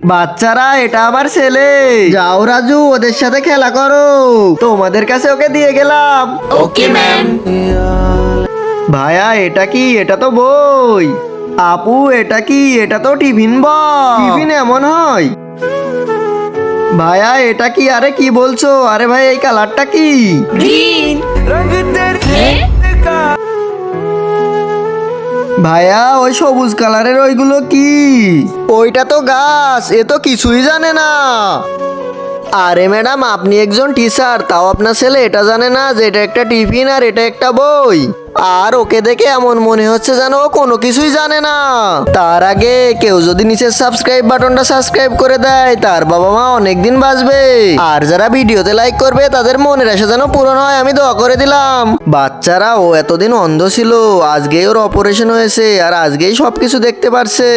বাচ্চারা এটা আমার ছেলে। যাও রাজু, ওদের সাথে খেলা করো। তোমাদের কাছে ওকে দিয়ে গেলাম। Okay ma'am. ভাইয়া এটা কি? এটা তো বই। আপু এটা কি? এটা তো টিফিন বক্স। টিফিন এমন হয়? ভাইয়া এটা কি? আরে কি বলছো? আরে ভাই এই কালারটা কি? গ্রিন। হ্যাঁ? ভাইয়া ওই সবুজ কালারের ওইগুলো কি? ওইটা তো গাছ। এ তো কিছুই জানে না। আরে ম্যাডাম, আপনি একজন টিচার, তাও আপনার ছেলে এটা জানে না যে এটা একটা টিফিন আর এটা একটা বই? আর ওকে দেখে এমন মনে হচ্ছে যেন ও কোনো কিছুই জানে না। তার আগে কেউ যদি নিচের সাবস্ক্রাইব বাটনটা সাবস্ক্রাইব করে দেয়, তার বাবা মা অনেকদিন বাঁচবে। আর যারা ভিডিওতে লাইক করবে তাদের মনের আশা যেন পূরণ হয়, আমি দোয়া করে দিলাম। বাচ্চারা ও এতদিন অন্ধ ছিল, আজকেই ওর অপারেশন হয়েছে আর আজকেই সবকিছু দেখতে পারছে।